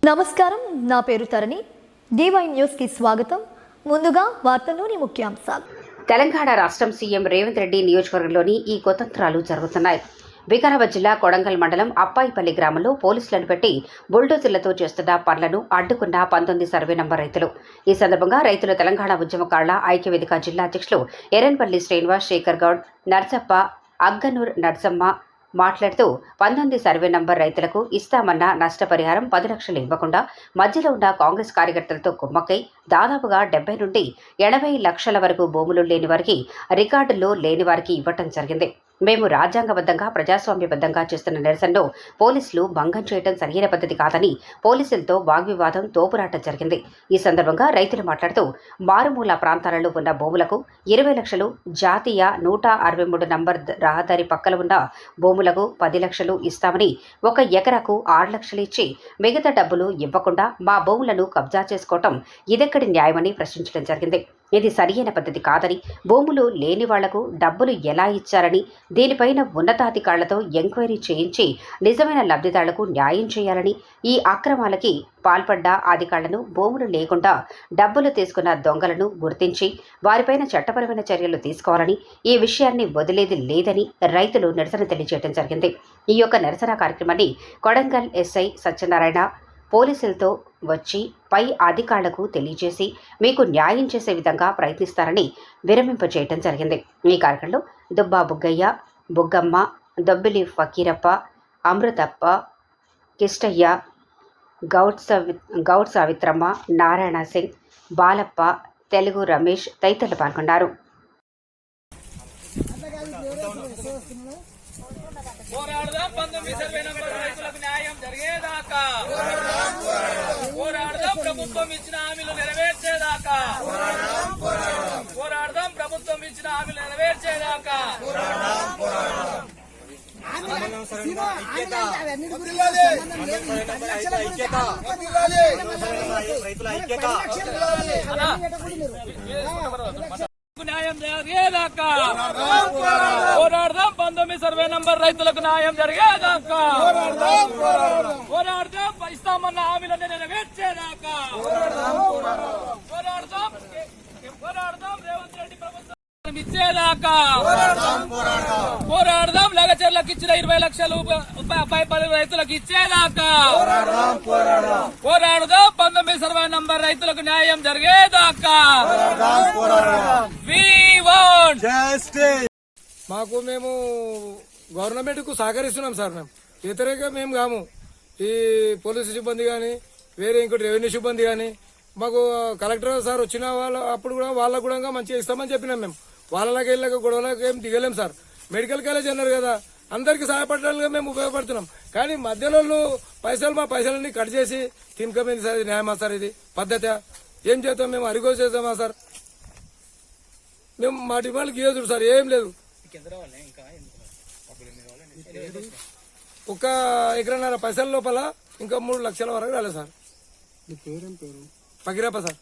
నమస్కారం, నా పేరు తరణి. డివైన్ న్యూస్ కి స్వాగతం. ముందుగా వార్తల్లోని ముఖ్యాంశాలు. తెలంగాణ రాష్ట్రం సీఎం రేవంత్ రెడ్డి నియోజకవర్గంలోని ఈ కుతంత్రాలు జరుగుతున్నాయి. వికారాబాద్ జిల్లా కొడంగల్ మండలం అప్పాయిపల్లి గ్రామంలో పోలీసులను పెట్టి బుల్డోజర్లతో చేస్తున్న పనులను అడ్డుకున్న 19 సర్వే నంబర్ రైతులు. ఈ సందర్భంగా రైతులు తెలంగాణ ఉద్యమకారుల ఐక్యవేదిక జిల్లా అధ్యక్షులు ఎర్రన్పల్లి శ్రీనివాస్, శేఖర్ గౌడ్, నర్సప్ప, అగ్గనూర్ నర్సమ్మ మాట్లాడుతూ 19 సర్వే నంబర్ రైతులకు ఇస్తామన్న నష్టపరిహారం 10 లక్షలు ఇవ్వకుండా మధ్యలో ఉన్న కాంగ్రెస్ కార్యకర్తలతో కుమ్మక్కై దాదాపుగా 70 నుండి 80 లక్షల వరకు భూములు లేని వారికి, రికార్డుల్లో లేని వారికి ఇవ్వటం జరిగింది. మేము రాజ్యాంగబద్ధంగా ప్రజాస్వామ్యబద్ధంగా చేస్తున్న నిరసనలో పోలీసులు భంగం చేయడం సరైన పద్ధతి కాదని పోలీసులతో వాగ్వివాదం, తోపురాట జరిగింది. ఈ సందర్భంగా రైతులు మాట్లాడుతూ మారుమూల ప్రాంతాలలో ఉన్న భూములకు 20 లక్షలు, జాతీయ 163 నంబర్ రహదారి పక్కన ఉన్న భూములకు 10 లక్షలు ఇస్తామని, 1 ఎకరాకు 6 లక్షలు ఇచ్చి మిగతా డబ్బులు ఇవ్వకుండా మా భూములను కబ్జా చేసుకోవటం ఇదెక్కడి న్యాయమని ప్రశ్నించడం జరిగింది. ఇది సరియైన పద్ధతి కాదని, భూములు లేని వాళ్లకు డబ్బులు ఎలా ఇచ్చారని, దీనిపైన ఉన్నతాధికారులతో ఎంక్వైరీ చేయించి నిజమైన లబ్ధిదారులకు న్యాయం చేయాలని, ఈ అక్రమాలకి పాల్పడ్డ అధికారులను, భూములు లేకుండా డబ్బులు తీసుకున్న దొంగలను గుర్తించి వారిపైన చట్టపరమైన చర్యలు తీసుకోవాలని, ఈ విషయాన్ని వదిలేది లేదని రైతులు నిరసన తెలియజేయడం జరిగింది. ఈ యొక్క నిరసన కార్యక్రమాన్ని కొడంగల్ ఎస్ఐ సత్యనారాయణ పోలీసులతో వచ్చి పై అధికారులకు తెలియజేసి మీకు న్యాయం చేసే విధంగా ప్రయత్నిస్తారని విరమింపచేయటం జరిగింది. ఈ కార్యక్రమంలో దుబ్బా బుగ్గయ్య, బుగ్గమ్మ, దొబ్బిలి ఫకీరప్ప, అమృతప్ప, కిష్టయ్య, గౌడ్ సావిత్రమ్మ, నారాయణ సింగ్, బాలప్ప, తెలుగు రమేష్ తదితరులు పాల్గొన్నారు. పోరాడదాం 19 సర్వే నంబర్ రైతులకు న్యాయం జరిగేదాకా, పోరాడదాం ప్రభుత్వం ఇచ్చిన హామీలు నెరవేర్చేదాకా, పోరాడదాం ప్రభుత్వం ఇచ్చిన హామీలు నెరవేర్చేదాకా. న్యాయం జరిగేదాకా పోరాడదాం 19 సర్వే నంబర్ రైతులకు న్యాయం జరిగేదాకా, పోరాడదాం ఇస్తామన్న హామీలను నెరవేర్చేదాకా, పోరాడదాం రేవంత్ రెడ్డి ప్రభుత్వం ఇచ్చేదాకా, పోరాడదాం లగచర్లకు ఇచ్చిన 20 లక్షలు అప్పాయిపల్లి రైతులకు ఇచ్చేదాకా, పోరాడదాం 19 సర్వే నంబర్ రైతులకు న్యాయం జరిగేదాకా. మాకు మేము గవర్నమెంట్ కు సహకరిస్తున్నాం సార్. మేము వ్యతిరేకంగా మేము కాము. ఈ పోలీసు సిబ్బంది కానీ, వేరే ఇంకోటి రెవెన్యూ సిబ్బంది కానీ, మాకు కలెక్టర్ సార్ వచ్చిన వాళ్ళ అప్పుడు కూడా వాళ్ళకు కూడా మంచిగా ఇస్తామని చెప్పినాం. మేము వాళ్ళకి వెళ్ళక గొడవలకు ఏం దిగలేం సార్. మెడికల్ కాలేజ్ అన్నారు కదా, అందరికి సహాయపడడానికి మేము ఉపయోగపడుతున్నాం. కానీ మధ్యలో మా పైసలన్నీ కట్ చేసి తినకమైంది సార్. ఇది న్యాయమా సార్? ఇది పద్ధతి? ఏం చేద్దాం? మేము అరిగోలు చేద్దామా సార్? మేము మా డిమాండ్కి ఇవ్వదు సార్. ఏం లేదు. 1 ఎకరన్నర పైసల లోపల ఇంకా 3 లక్షల వరకు రాలేదు సార్. పగిరప్ప సార్.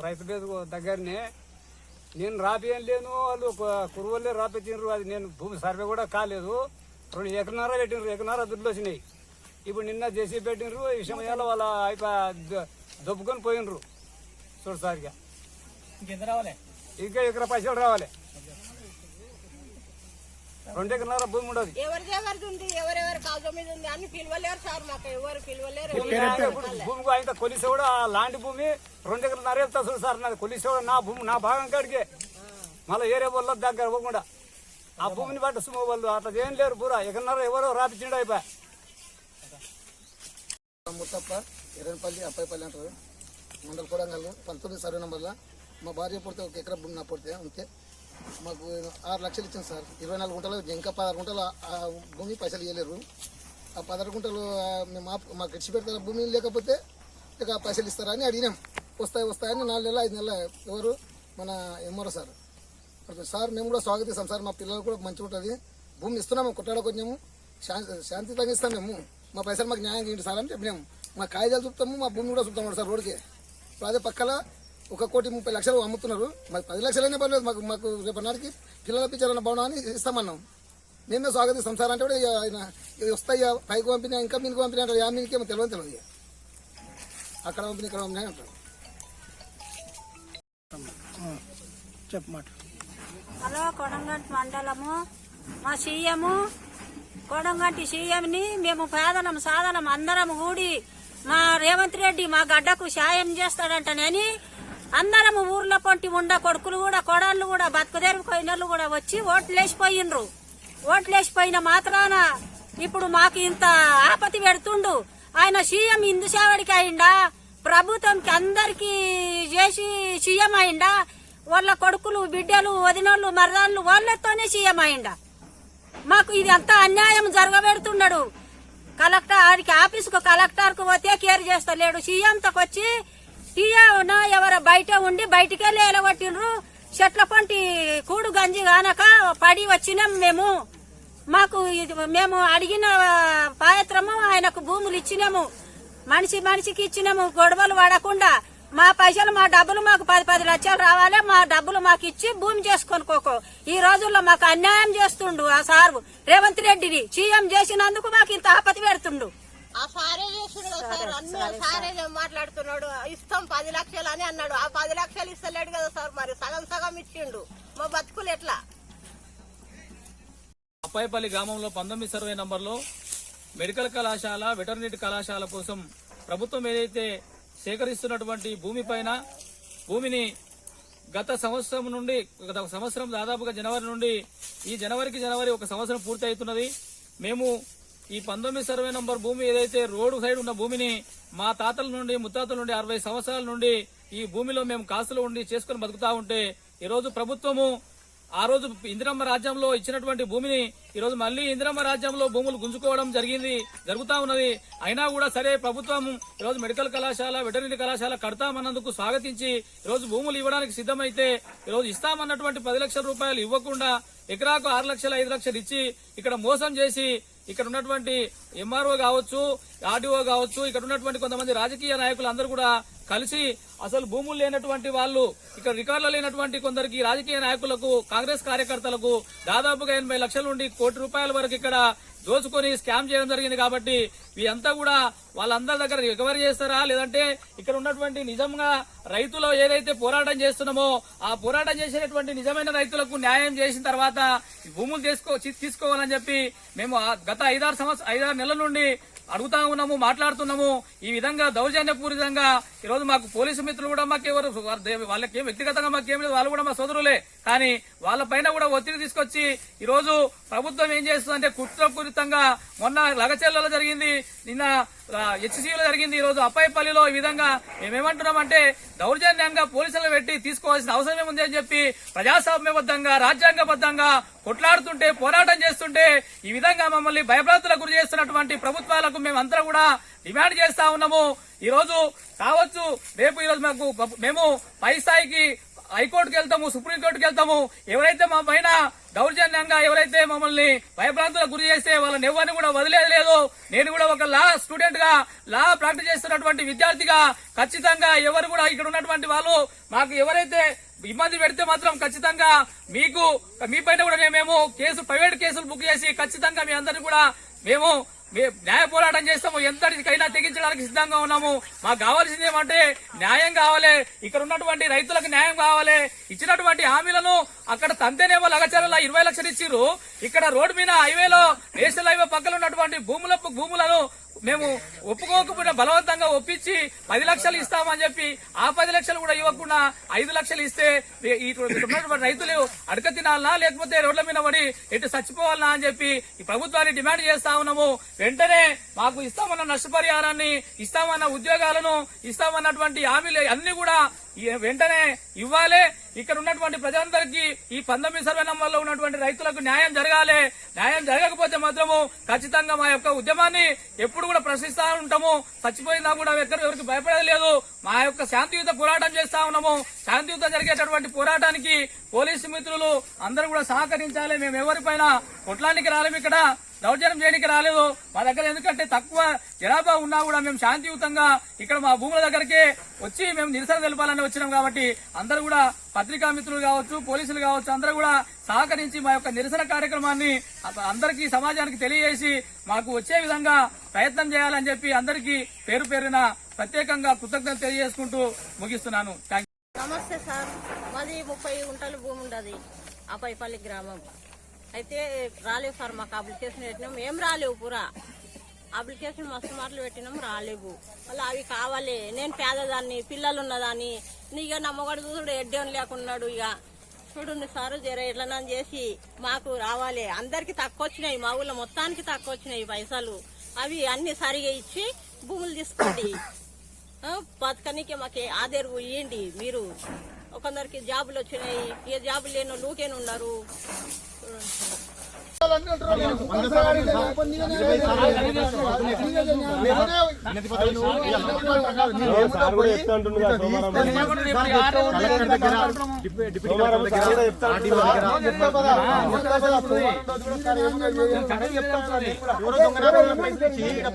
రైతు బేద దగ్గరనే నేను రాపియం లేను, వాళ్ళు కురువల్లే రాపించారు. అది నేను భూమి సర్వే కూడా కాలేదు. 2 ఎకరన్నర పెట్టినారు, ఎకరన్నర దుడ్లు వచ్చినాయి. ఇప్పుడు నిన్న జేసీ పెట్టినరు. ఈ సమయాల్లో వాళ్ళ దొబ్బుకొని పోయినరు. చూడు సార్, ఇంకా ఎకరా పైసలు రావాలి. 2 ఎకరన్నర భూమి ఉండదు. భూమి ఆయన కొలిసి కూడా లాంటి భూమి 2 ఎకరన్నర వెళ్తా చూడు సార్. నాది కొలిసి కూడా నా భూమి, నా భాగం కాడికే. మళ్ళీ ఏరే వాళ్ళ దగ్గర పోకుండా ఆ భూమిని బట్టి సుమ వాళ్ళు అట్లా ఏం లేరు. పూరా ఎకరన్నర ఎవరో రాపించిండు అయిపోయా. ముత్తప్ప, ఎర్రనపల్లి, అప్పాయిపల్లి అంటారు. మండల కొడంగల్ 19 సర్వే నంబర్లో మా భార్య పుడితే 1 ఎకరా భూమి నా పుడితే అంతే. మాకు 6 లక్షలు ఇచ్చింది సార్. 24 గుంటలు, ఇంకా 16 గుంటలు భూమి పైసలు ఇవ్వలేరు. ఆ 16 గుంటలు మేము మాకు ఇచ్చి పెడతారు. భూమి లేకపోతే ఇక పైసలు ఇస్తారా అని అడిగినాం. వస్తాయని 4 నెలలు 5 నెలలు ఎవరు మన ఎంఆర్ఓ సార్. సార్ మేము కూడా స్వాగతిస్తాం సార్. మా పిల్లలు కూడా మంచిగా ఉంటుంది. భూమి ఇస్తున్నాము, కొట్టాడకొచ్చాము, శాంతి తగ్గిస్తాం. మేము మా పైసలు మాకు న్యాయం చేయండి సార్ అని చెప్పినాము. మా కాగితాలు చూపుతాము, మా భూమి కూడా చూపుతాము సార్ రోడ్డుకి. ఇప్పుడు అదే పక్కల 1,30,00,000 అమ్ముతున్నారు. మాకు 10 లక్షలైనా పర్లేదు. మాకు రేపటి నాటికి పిల్లల పిచ్చారన్న భవనాన్ని ఇస్తామన్నాం. మేమే స్వాగతిస్తాం సార్ అంటే కూడా ఇక ఆయన ఇక వస్తాయి పైకి పంపినా ఇంకా మీనికి పంపినా అంటారు. మీనికేమో తెలియదు ఇక అక్కడ పంపిణీ ఇక్కడ పంపినా అంటారు. చెప్పు మాట. హలో, కొడంగంటి మండలము మా సీఎము కొడంగంటి సీఎంని మేము పేదలం సాధనం అందరం కూడి మా రేవంత్ రెడ్డి మా గడ్డకు సాయం చేస్తాడంటనని అందరం ఊర్లో పొంటి ఉండ కొడుకులు కూడా కోడళ్ళు కూడా బతుకుదేరిపోయినోళ్ళు కూడా వచ్చి ఓట్లేసిపోయినరు. ఓట్లేసిపోయిన మాత్రాన ఇప్పుడు మాకు ఇంత ఆపతి పెడుతుండు. ఆయన సీఎం ఇందు సేవడికి అయిందా, ప్రభుత్వంకి అందరికి చేసి సీఎం అయిందా, వాళ్ళ కొడుకులు బిడ్డలు వదినోళ్ళు మరదాళ్ళు వాళ్ళతోనే సీఎం అయిందా. మాకు ఇది అంతా అన్యాయం జరగబెడుతున్నాడు. కలెక్టర్ ఆడికి ఆఫీసుకు కలెక్టర్కు పోతే కేర్ చేస్తలేడు. సీఎంతో వచ్చి టీఏనా ఎవరో బయట ఉండి బయటికెళ్ళి ఎలగొట్టిండ్రు. చెట్ల పంటి కూడు గంజి కానక పడి వచ్చినాం మేము. మాకు మేము అడిగిన పాయత్రము ఆయనకు భూములు ఇచ్చినాము, మనిషికి ఇచ్చినాము. గొడవలు పడకుండా మా పైసలు మా డబ్బులు మాకు 10 లక్షలు రావాలి. మా డబ్బులు మాకు ఇచ్చి భూమి చేసుకొనుకోకో. ఈ రోజుల్లో మాకు అన్యాయం చేస్తుండు ఆ సారు రేవంత్ రెడ్డిని సీఎం చేసినందుకు మాకు ఇంత ఆపతి పెడుతుండు. ఆ సారే చేస్తున్నాడు సార్, అన్ని సారే మాట్లాడుతున్నాడు. ఇస్తాం 10 లక్షలు అని అన్నాడు. ఆ 10 లక్షలు ఇస్తలేడు కదా సార్, మరి సగం ఇచ్చిండు. మా బతుకులు ఎట్లా? అప్పాయిపల్లి గ్రామంలో 19 సర్వే నంబర్లో మెడికల్ కళాశాల వెటర్నరీ కళాశాల కోసం ప్రభుత్వం ఏదైతే సేకరిస్తున్నటువంటి భూమిని గత సంవత్సరం దాదాపుగా జనవరి నుండి ఈ జనవరి ఒక సంవత్సరం పూర్తి అవుతున్నది. మేము ఈ 19 సర్వే నంబర్ భూమి ఏదైతే రోడ్డు సైడ్ ఉన్న భూమిని మా తాతల నుండి ముత్తాతల నుండి 60 సంవత్సరాల నుండి ఈ భూమిలో మేము కాసులు ఉండి చేసుకుని బతుకుతా ఉంటే ఈరోజు ప్రభుత్వము ఆ రోజు ఇందిరమ్మ రాజ్యంలో ఇచ్చినటువంటి భూమిని ఈరోజు మళ్లీ ఇందిరమ్మ రాజ్యంలో భూములు గుంజుకోవడం జరుగుతా ఉన్నది. అయినా కూడా సరే ప్రభుత్వం ఈరోజు మెడికల్ కళాశాల వెటర్నరీ కళాశాల కడతామన్నందుకు స్వాగతించి ఈరోజు భూములు ఇవ్వడానికి సిద్దమైతే ఈరోజు ఇస్తామన్నటువంటి 10 లక్షల రూపాయలు ఇవ్వకుండా ఎకరాకు 6 లక్షలు 5 లక్షలు ఇచ్చి ఇక్కడ మోసం చేసి ఇక్కడ ఉన్నటువంటి ఎంఆర్ఓ కావచ్చు, ఆర్డీఓ కావచ్చు, ఇక్కడ ఉన్నటువంటి కొంతమంది రాజకీయ నాయకులు అందరూ కూడా కలిసి అసలు భూములు లేనటువంటి వాళ్ళు, ఇక్కడ రికార్డులు లేనటువంటి కొందరికి రాజకీయ నాయకులకు, కాంగ్రెస్ కార్యకర్తలకు దాదాపుగా 80 లక్షల నుండి 1 కోటి రూపాయల వరకు ఇక్కడ దోచుకొని స్కామ్ చేయడం జరిగింది. కాబట్టి వీరంతా కూడా వాళ్ళందరి దగ్గర రికవరీ చేస్తారా, లేదంటే ఇక్కడ ఉన్నటువంటి నిజంగా రైతులు ఏదైతే పోరాటం చేస్తున్నామో ఆ పోరాటం చేసేటువంటి నిజమైన రైతులకు న్యాయం చేసిన తర్వాత భూములు తీసుకోవాలని చెప్పి మేము గత 5-6 నెలల నుండి అడుగుతా ఉన్నాము, మాట్లాడుతున్నాము. ఈ విధంగా దౌర్జన్యపూరితంగా ఈరోజు మాకు పోలీసు మిత్రులు కూడా మాకెవరు వాళ్ళకేం వ్యక్తిగతంగా మాకేం లేదు, వాళ్ళు కూడా మా సోదరులే, కానీ వాళ్ళ పైన కూడా ఒత్తిడి తీసుకొచ్చి ఈరోజు ప్రభుత్వం ఏం చేస్తుందంటే కుట్రపూరితంగా మొన్న లగచెర్లలో జరిగింది, నిన్న హెచ్సిలో జరిగింది, ఈరోజు అప్పాయిపల్లిలో ఈ విధంగా మేమేమంటున్నామంటే దౌర్జన్యంగా పోలీసులు పెట్టి తీసుకోవాల్సిన అవసరం ఏముంది అని చెప్పి ప్రజాస్వామ్యబద్దంగా రాజ్యాంగబద్దంగా కొట్లాడుతుంటే పోరాటం చేస్తుంటే ఈ విధంగా మమ్మల్ని భయభ్రాంతులకు గురి చేస్తున్నటువంటి ప్రభుత్వాలకు మేమంతా కూడా డిమాండ్ చేస్తా ఉన్నాము. ఈ రోజు కావచ్చు రేపు ఈ రోజు మేము పై స్థాయికి హైకోర్టుకు వెళ్తాము, సుప్రీంకోర్టుకు వెళ్తాము. ఎవరైతే మా పైన దౌర్జన్యంగా ఎవరైతే మమ్మల్ని భయభ్రాంతులకు గురి చేస్తే వాళ్ళని ఎవరిని కూడా వదిలేదు లేదు. నేను కూడా ఒక లా స్టూడెంట్ గా లా ప్రాక్టీస్ చేస్తున్నటువంటి విద్యార్థిగా ఖచ్చితంగా ఎవరు కూడా ఇక్కడ ఉన్నటువంటి వాళ్ళు మాకు ఎవరైతే ఇబ్బంది పెడితే మాత్రం ఖచ్చితంగా మీ పైన కూడా మేము ప్రైవేట్ కేసులు బుక్ చేసి ఖచ్చితంగా మీ అందరినీ కూడా మేము న్యాయ పోరాటం చేస్తాము, ఎంతటికైనా తెగించడానికి సిద్ధంగా ఉన్నాము. మాకు కావాల్సింది ఏమంటే న్యాయం కావాలి, ఇక్కడ ఉన్నటువంటి రైతులకు న్యాయం కావాలి. ఇచ్చినటువంటి హామీలను అక్కడ తంతేనేమో లగచర్ల 20 లక్షలు ఇచ్చిర్రు, ఇక్కడ రోడ్డు మీద హైవేలో నేషనల్ హైవే పక్కన ఉన్నటువంటి భూములను మేము ఒప్పుకోకపోయినా బలవంతంగా ఒప్పించి 10 లక్షలు ఇస్తామని చెప్పి ఆ 10 లక్షలు కూడా ఇవ్వకుండా 5 లక్షలు ఇస్తే ఈ రైతులు అడక తినాలనా లేకపోతే రోడ్ల మీద పడి ఎటు చచ్చిపోవాలనా అని చెప్పి ఈ ప్రభుత్వాన్ని డిమాండ్ చేస్తా ఉన్నాము. వెంటనే మాకు ఇస్తామన్న నష్టపరిహారాన్ని, ఇస్తామన్న ఉద్యోగాలను, ఇస్తామన్నటువంటి హామీలు అన్ని కూడా వెంటనే ఇవ్వాలి. ఇక్కడ ఉన్నటువంటి ప్రజలందరికీ ఈ 19 సర్వే నంబర్లో ఉన్నటువంటి రైతులకు న్యాయం జరగాలి. న్యాయం జరగకపోతే మాత్రము ఖచ్చితంగా మా యొక్క ఉద్యమాన్ని ఎప్పుడు కూడా ప్రశ్నిస్తా ఉంటాము. చచ్చిపోయినా కూడా ఎవరికి భయపడేది లేదు. మా యొక్క శాంతియుత పోరాటం చేస్తా ఉన్నాము. శాంతియుత జరిగేటటువంటి పోరాటానికి పోలీసు మిత్రులు అందరూ కూడా సహకరించాలి. మేము ఎవరిపైన కొట్లానికి రాలేము. ఇక్కడ దౌర్జన్యం చేయడానికి రాలేదు మా దగ్గర. ఎందుకంటే తక్కువ జనాభా ఉన్నా కూడా మేము శాంతియుతంగా ఇక్కడ మా భూముల దగ్గరికి వచ్చి మేము నిరసన తెలపాలని వచ్చినాం. కాబట్టి అందరూ కూడా పత్రికా మిత్రులు కావచ్చు, పోలీసులు కావచ్చు, అందరూ కూడా సహకరించి మా యొక్క నిరసన కార్యక్రమాన్ని అందరికీ సమాజానికి తెలియజేసి మాకు వచ్చే విధంగా ప్రయత్నం చేయాలని చెప్పి అందరికీ పేరు పేరున ప్రత్యేకంగా కృతజ్ఞతలు తెలియజేసుకుంటూ ముగిస్తున్నాను. నమస్తే సార్, మాది 30 గుంటల భూమి ఉండదు అపాయిపల్లి గ్రామం. అయితే రాలేవు సార్, మాకు అప్లికేషన్ పెట్టినాం, ఏం రాలేవు పూరా అప్లికేషన్ మస్తు మాటలు పెట్టినాం, రాలేవు. మళ్ళీ అవి కావాలి. నేను పేదదాన్ని, పిల్లలు ఉన్నదాన్ని, ఇక నమ్మగడు చూడు ఎడ్డేం లేకున్నాడు. ఇక చూడండి సార్, జర ఎట్లన్నా చేసి మాకు రావాలి. అందరికి తక్కువ వచ్చినాయి, మా ఊళ్ళో మొత్తానికి తక్కువ వచ్చినాయి పైసలు. అవి అన్ని సరిగా ఇచ్చి భూములు తీసుకోండి. బతకనికి మాకు ఆదేరు ఇవ్వండి. మీరు కొందరికి జాబులు వచ్చినాయి, ఏ జాబులు లేని వాళ్ళు ఊకేనే ఉన్నారు.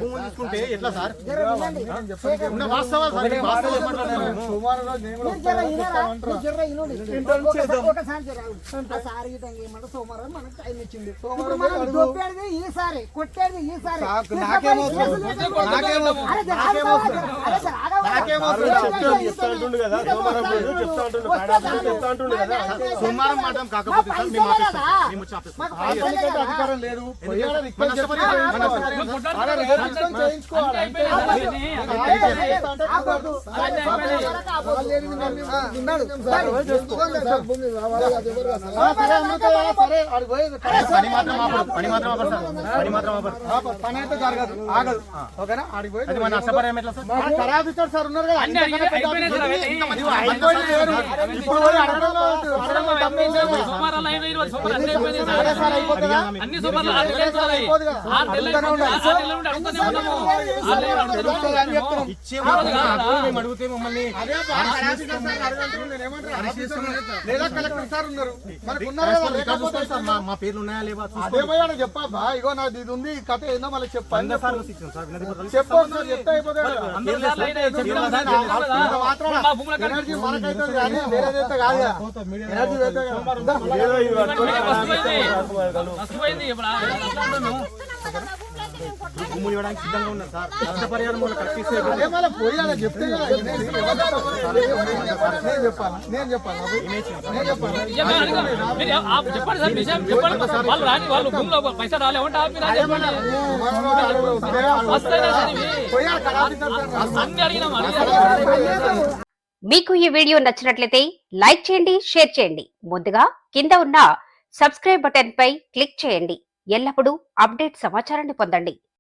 భూములు తీసుకుంటే ఎట్లా సార్? సోమవారం మనకు టైం ఇచ్చింది. ఈసారి కొట్టేది ఈసారి సోమవారం మాట కాకపోతే అధికారం లేదు. పని అయితే జరగదు, ఆగదు. ఓకేనా? ఆడికి పోయి ఖరాబిస్తారు సార్, ఉన్నారు కదా. అడిగితే మమ్మల్ని లేదా కలెక్టర్ సార్ ఉన్నారు, మా పేర్లు ఉన్నాయా లేవా అదేమయ్యా చెప్పబ్బా. ఇగో నాది ఇది ఉంది, కథ ఏందో మళ్ళీ చెప్పండి. చెప్పు చెప్తే అయిపోతుంది. ఎనర్జీ మనకైతే కానీ వేరేదైతే కాదు. ఎనర్జీ భూములు ఇవ్వడానికి సిద్ధంగా ఉన్నారు సార్. నష్టపరిహారం కట్టిస్తే పోయాలని చెప్తే నేను చెప్పాను. పైసా రాలే మీకు ఈ వీడియో నచ్చినట్లయితే లైక్ చేయండి, షేర్ చేయండి. ముందుగా కింద ఉన్న సబ్స్క్రైబ్ బటన్ పై క్లిక్ చేయండి. ఎల్లప్పుడూ అప్డేట్ సమాచారాన్ని పొందండి.